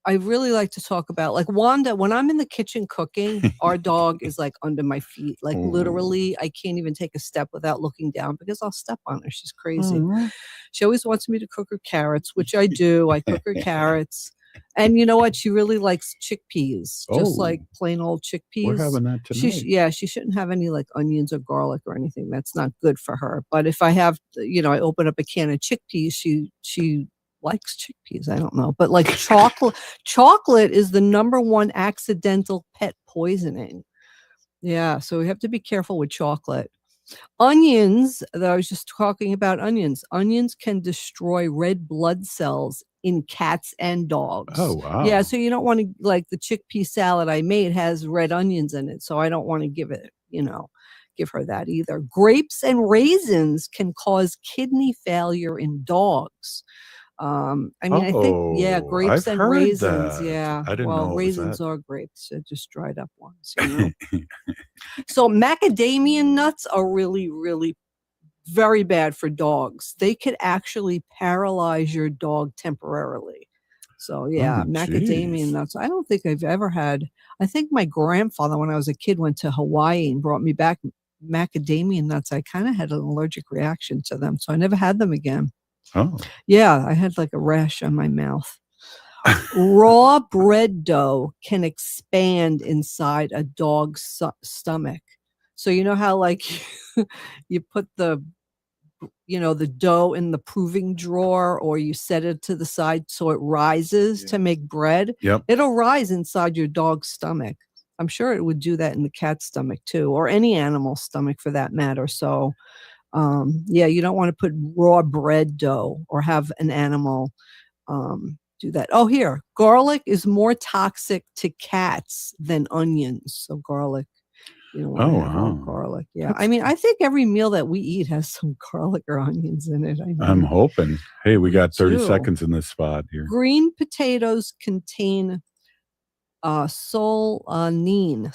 I really like to talk about, like, Wanda, when I'm in the kitchen cooking, our dog is like under my feet. Like literally, I can't even take a step without looking down because I'll step on her. She's crazy. She always wants me to cook her carrots, which I do. I cook her carrots. And you know what? She really likes chickpeas, just like plain old chickpeas. We're having that tonight. She shouldn't have any like onions or garlic or anything. That's not good for her. But if I have, I open up a can of chickpeas, she likes chickpeas. I don't know. But like chocolate is the number one accidental pet poisoning. Yeah. So we have to be careful with chocolate. Onions, I was just talking about onions. Onions can destroy red blood cells in cats and dogs. Oh, wow. Yeah, so you don't want to, like the chickpea salad I made has red onions in it, so I don't want to give her that either. Grapes and raisins can cause kidney failure in dogs. I think, grapes and raisins. That. Yeah. I didn't know raisins are grapes. They're just dried up ones. So macadamia nuts are really, really very bad for dogs. They could actually paralyze your dog temporarily. So macadamia nuts. I don't think I've ever had. I think my grandfather, when I was a kid, went to Hawaii and brought me back macadamia nuts. I kind of had an allergic reaction to them, so I never had them again. Oh. Yeah, I had like a rash on my mouth. Raw bread dough can expand inside a dog's stomach. So you know how like you put the dough in the proving drawer, or you set it to the side so it rises to make bread. Yep. It'll rise inside your dog's stomach. I'm sure it would do that in the cat's stomach too, or any animal's stomach for that matter. So you don't want to put raw bread dough or have an animal do that. Oh, here, garlic is more toxic to cats than onions. So garlic, garlic. Yeah, I mean, I think every meal that we eat has some garlic or onions in it. I'm hoping. Hey, we got 30 seconds in this spot here. Green potatoes contain solanine,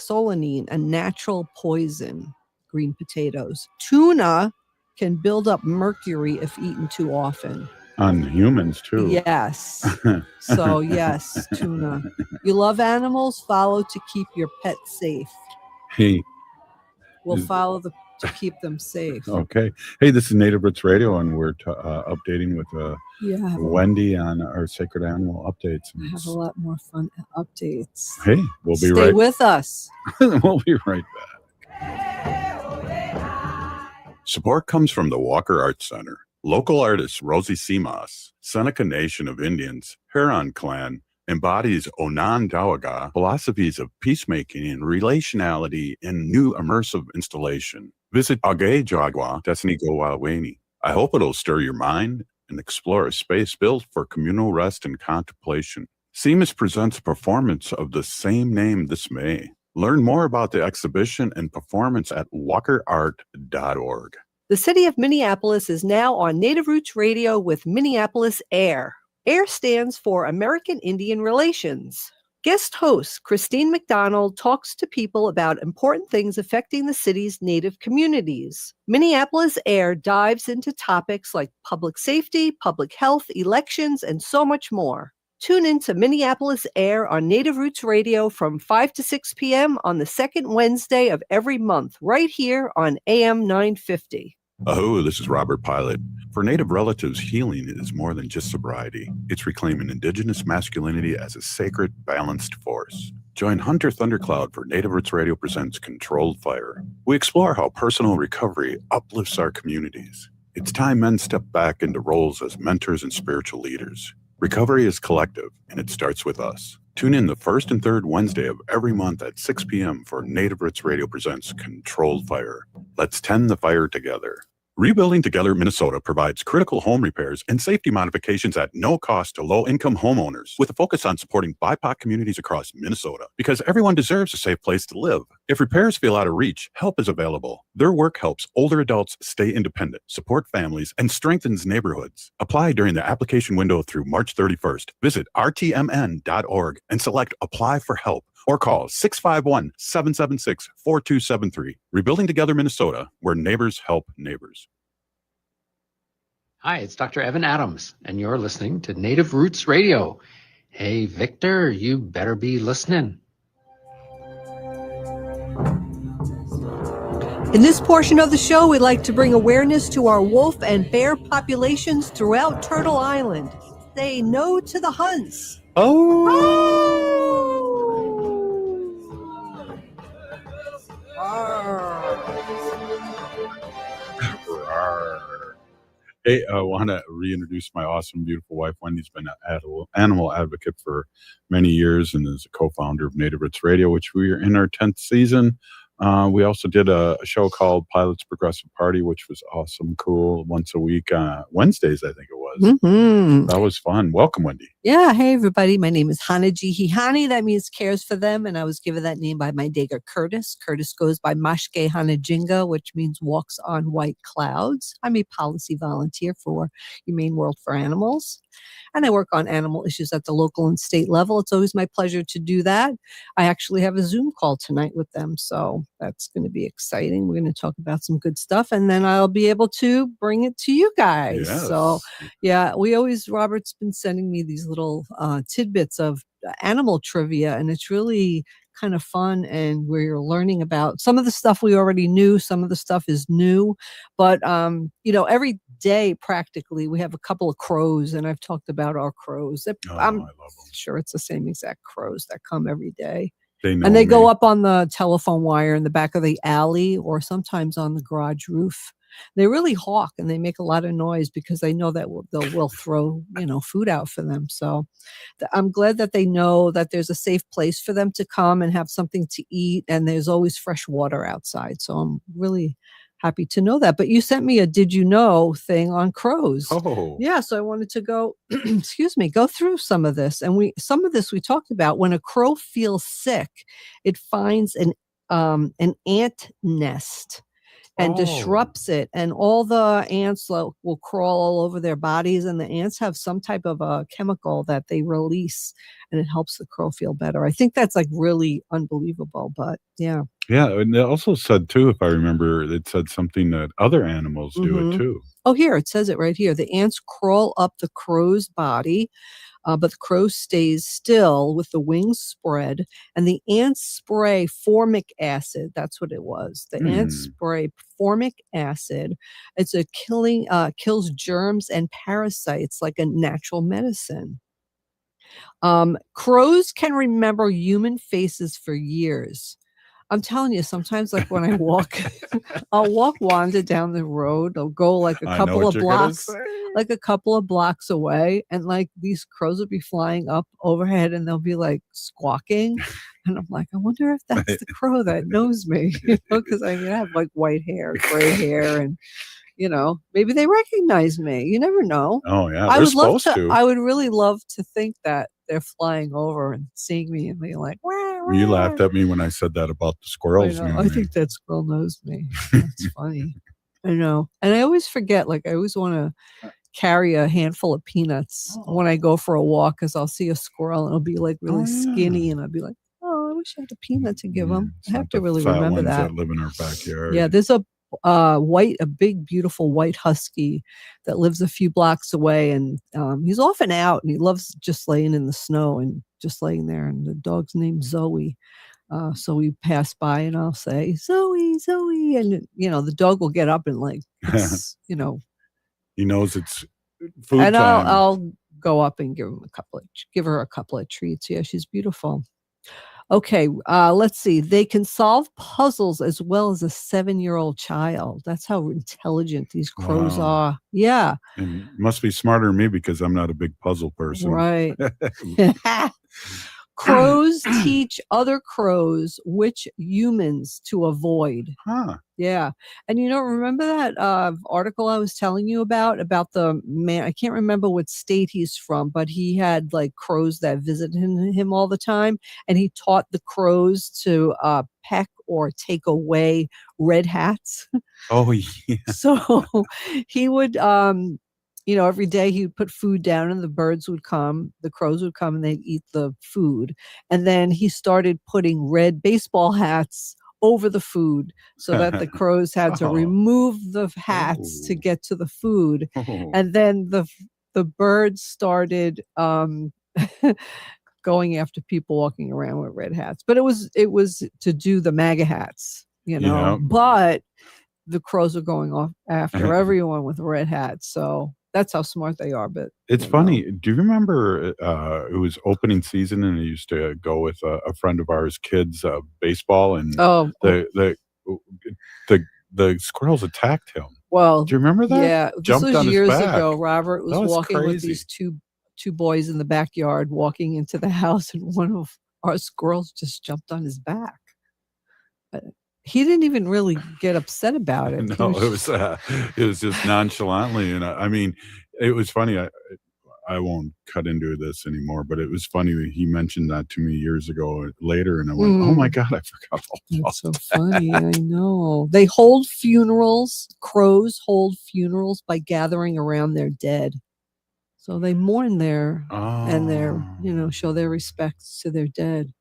a natural poison. Green potatoes. Tuna can build up mercury if eaten too often. On humans too. Yes. So yes, tuna. You love animals? Follow to keep your pet safe. Hey. We'll follow to keep them safe. Okay. Hey, this is Native Roots Radio, and we're updating with Wendy on our sacred animal updates. I have a lot more fun updates. Hey, we'll be Stay with us. We'll be right back. Support comes from the Walker Arts Center. Local artists Rosie Seamoss, Seneca Nation of Indians, Huron Clan, embodies Onondaga philosophies of peacemaking and relationality in new immersive installation. Visit Agejagwa Desnigowaweni. I hope it'll stir your mind and explore a space built for communal rest and contemplation. Seamus presents a performance of the same name this May. Learn more about the exhibition and performance at walkerart.org. The city of Minneapolis is now on Native Roots Radio with Minneapolis Air. AIR stands for American Indian Relations. Guest host Christine McDonald talks to people about important things affecting the city's Native communities. Minneapolis Air dives into topics like public safety, public health, elections, and so much more. Tune in to Minneapolis Air on Native Roots Radio from 5 to 6 p.m. on the second Wednesday of every month, right here on AM 950. Aho, this is Robert Pilot. For Native relatives, healing is more than just sobriety. It's reclaiming Indigenous masculinity as a sacred, balanced force. Join Hunter Thundercloud for Native Roots Radio presents Controlled Fire. We explore how personal recovery uplifts our communities. It's time men step back into roles as mentors and spiritual leaders. Recovery is collective, and it starts with us. Tune in the first and third Wednesday of every month at 6 p.m. for Native Roots Radio presents Controlled Fire. Let's tend the fire together. Rebuilding Together Minnesota provides critical home repairs and safety modifications at no cost to low-income homeowners, with a focus on supporting BIPOC communities across Minnesota, because everyone deserves a safe place to live. If repairs feel out of reach, help is available. Their work helps older adults stay independent, support families, and strengthens neighborhoods. Apply during the application window through March 31st. Visit rtmn.org and select Apply for Help, or call 651-776-4273. Rebuilding Together Minnesota, where neighbors help neighbors. Hi, it's Dr. Evan Adams, and you're listening to Native Roots Radio. Hey, Victor, you better be listening. In this portion of the show, we'd like to bring awareness to our wolf and bear populations throughout Turtle Island. Say no to the hunts. Hey, I want to reintroduce my awesome, beautiful wife. Wendy's been an animal advocate for many years and is a co-founder of Native Roots Radio, which we are in our 10th season. We also did a show called Pilot's Progressive Party, which was awesome, cool, once a week, Wednesdays, I think it was. Mm-hmm. That was fun. Welcome, Wendy. Yeah. Hey, everybody. My name is Hanaji Hihani. That means cares for them. And I was given that name by my Dagger Curtis. Curtis goes by Mashke Hanajinga, which means walks on white clouds. I'm a policy volunteer for Humane World for Animals. And I work on animal issues at the local and state level. It's always my pleasure to do that. I actually have a Zoom call tonight with them. So that's going to be exciting. We're going to talk about some good stuff. And then I'll be able to bring it to you guys. Yes. So yeah, Robert's been sending me these little tidbits of animal trivia. And it's really kind of fun, and we're learning about some of the stuff we already knew. Some of the stuff is new, but every day practically we have a couple of crows, and I've talked about our crows. I'm sure it's the same exact crows that come every day. They go up on the telephone wire in the back of the alley, or sometimes on the garage roof. They really hawk, and they make a lot of noise because they know that we'll throw food out for them. So I'm glad that they know that there's a safe place for them to come and have something to eat, and there's always fresh water outside. So I'm really happy to know that. But you sent me a did you know thing on crows. Oh. Yeah, so I wanted to go go through some of this. And some of this we talked about. When a crow feels sick, it finds an ant nest and disrupts it, and all the ants will crawl all over their bodies, and the ants have some type of a chemical that they release, and it helps the crow feel better. I think that's like really unbelievable, but yeah. Yeah, and it also said too, if I remember, it said something that other animals do it too. Oh, here, it says it right here. The ants crawl up the crow's body, but the crow stays still with the wings spread, and the ants spray formic acid. That's what it was. The ants spray formic acid. It's kills germs and parasites like a natural medicine. Crows can remember human faces for years. I'm telling you, sometimes like when I walk, I'll walk Wanda down the road. I'll go like a couple of blocks, away, and like these crows will be flying up overhead, and they'll be like squawking, and I'm like, I wonder if that's the crow that knows me, because I have like white hair, gray hair, and maybe they recognize me. You never know. Oh yeah, I they're would love supposed to. I would really love to think that they're flying over and seeing me and being like, wah, wah. You laughed at me when I said that about the squirrels. I think that squirrel knows me. That's funny. I know. And I always forget, like I always want to carry a handful of peanuts when I go for a walk, because I'll see a squirrel and it'll be like really skinny, and I'll be like, oh, I wish I had a peanut to give them. I have to really fat remember ones that. live in our backyard. Yeah, there's a big, beautiful white husky that lives a few blocks away, and he's often out, and he loves just laying in the snow and just laying there. And the dog's named Zoe. So we pass by, and I'll say, Zoe, Zoe, and the dog will get up and like, it's, he knows it's food and time. I'll go up and give her a couple of treats. Yeah, she's beautiful. Okay, let's see. They can solve puzzles as well as a 7-year-old child. That's how intelligent these crows are. Yeah. And must be smarter than me because I'm not a big puzzle person. Right. Crows teach other crows which humans to avoid. Huh. Yeah. And remember that article I was telling you about the man? I can't remember what state he's from, but he had like crows that visited him all the time. And he taught the crows to peck or take away red hats. Oh, yeah. So he would, every day he would put food down, and the birds would come, the crows would come, and they'd eat the food. And then he started putting red baseball hats over the food so that the crows had to remove the hats to get to the food. And then the birds started going after people walking around with red hats. But it was to do the MAGA hats, but the crows are going off after everyone with red hats. So that's how smart they are. But it's funny. Do you remember it was opening season, and I used to go with a friend of ours, kids, baseball, and the squirrels attacked him. Well, do you remember that? Yeah, Jumped this was on years his back. ago. Robert was walking crazy. with these two boys in the backyard, walking into the house, and one of our squirrels just jumped on his back. He didn't even really get upset about it. No, it was just nonchalantly, and I mean, it was funny. I won't cut into this anymore, but it was funny. He mentioned that to me years ago later, and I went, "Oh my God, I forgot all about That's so funny." I know. They hold funerals. Crows hold funerals by gathering around their dead. So they mourn and show their respects to their dead.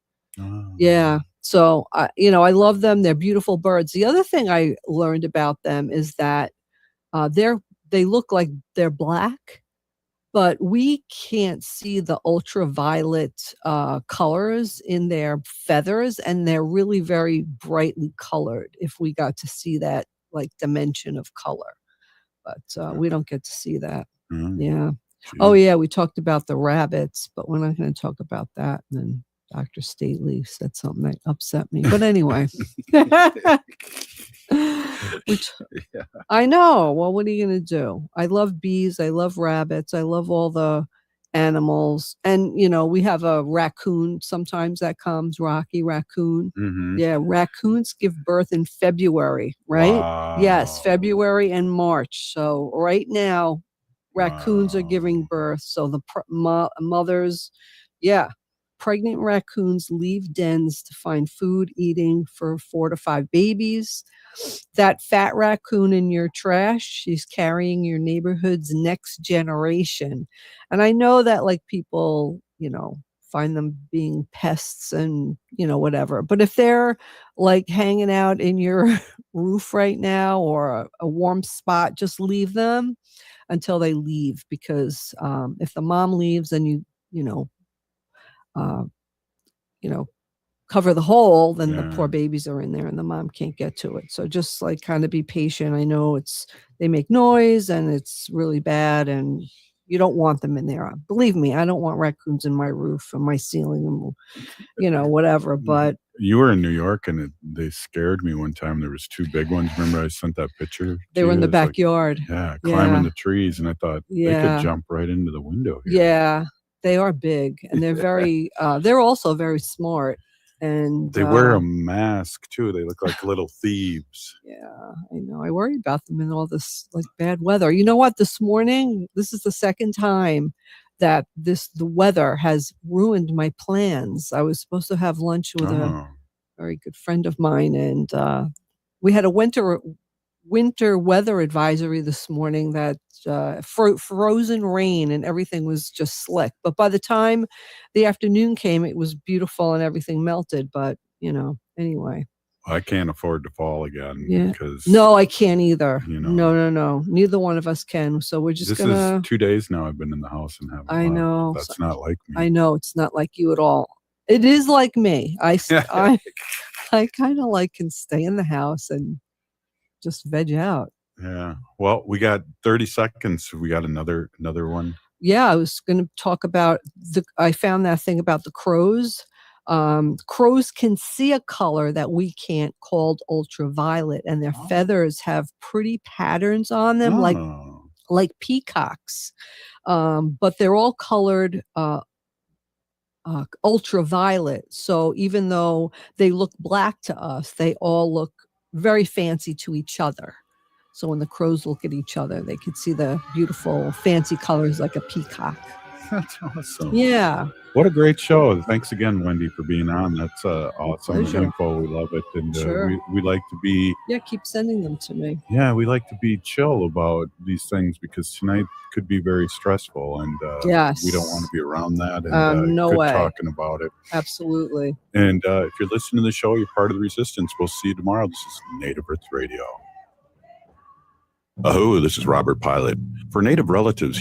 Yeah. So, I love them. They're beautiful birds. The other thing I learned about them is that they look like they're black, but we can't see the ultraviolet colors in their feathers, and they're really very brightly colored if we got to see that like dimension of color. But we don't get to see that. Yeah. Jeez. Oh, yeah. We talked about the rabbits, but we're not going to talk about that. And then Dr. Stately said something that upset me. But anyway. I know. Well, what are you going to do? I love bees. I love rabbits. I love all the animals. And, we have a raccoon sometimes that comes, Rocky Raccoon. Mm-hmm. Yeah, raccoons give birth in February, right? Wow. Yes, February and March. So right now, raccoons are giving birth. So the mothers, pregnant raccoons leave dens to find food eating for 4 to 5 babies. That fat raccoon in your trash, she's carrying your neighborhood's next generation. And I know that like people, find them being pests and, whatever. But if they're like hanging out in your roof right now or a warm spot, just leave them until they leave. Because if the mom leaves and you cover the hole, then the poor babies are in there and the mom can't get to it. So just like kind of be patient. I know they make noise and it's really bad, and You don't want them in there. Believe me, I don't want raccoons in my roof or my ceiling, whatever. But you were in New York, and they scared me one time. There was 2 big ones. Remember, I sent that picture. They were in the backyard. Climbing the trees, and I thought they could jump right into the window here. Yeah, they are big, and they're very. They're also very smart, and they wear a mask too. They look like little thieves. Yeah, I know. I worry about them in all this bad weather. You know what? This morning, this is the second time that the weather has ruined my plans. I was supposed to have lunch with a very good friend of mine, and we had a winter weather advisory this morning that frozen rain and everything was just slick. But by the time the afternoon came, it was beautiful and everything melted. But anyway. I can't afford to fall again. Because no, I can't either. No. Neither one of us can. So we're just gonna. This is 2 days now. I've been in the house and haven't. I know. That's not like me. I know it's not like you at all. It is like me. I kind of can stay in the house and just veg out. Yeah. Well, we got 30 seconds. We got another one. Yeah, I was going to talk about I found that thing about the crows. Crows can see a color that we can't, called ultraviolet, and their feathers have pretty patterns on them, like peacocks. But they're all colored ultraviolet. So even though they look black to us, they all look very fancy to each other. So when the crows look at each other, they could see the beautiful fancy colors like a peacock. That's awesome. Yeah. What a great show. Thanks again, Wendy, for being on. That's awesome info. We love it. And we like to be... Yeah, keep sending them to me. Yeah, we like to be chill about these things because tonight could be very stressful. And we don't want to be around that. And no way. Talking about it. Absolutely. And if you're listening to the show, you're part of the resistance. We'll see you tomorrow. This is Native Earth Radio. Oh, this is Robert Pilot. For Native relatives,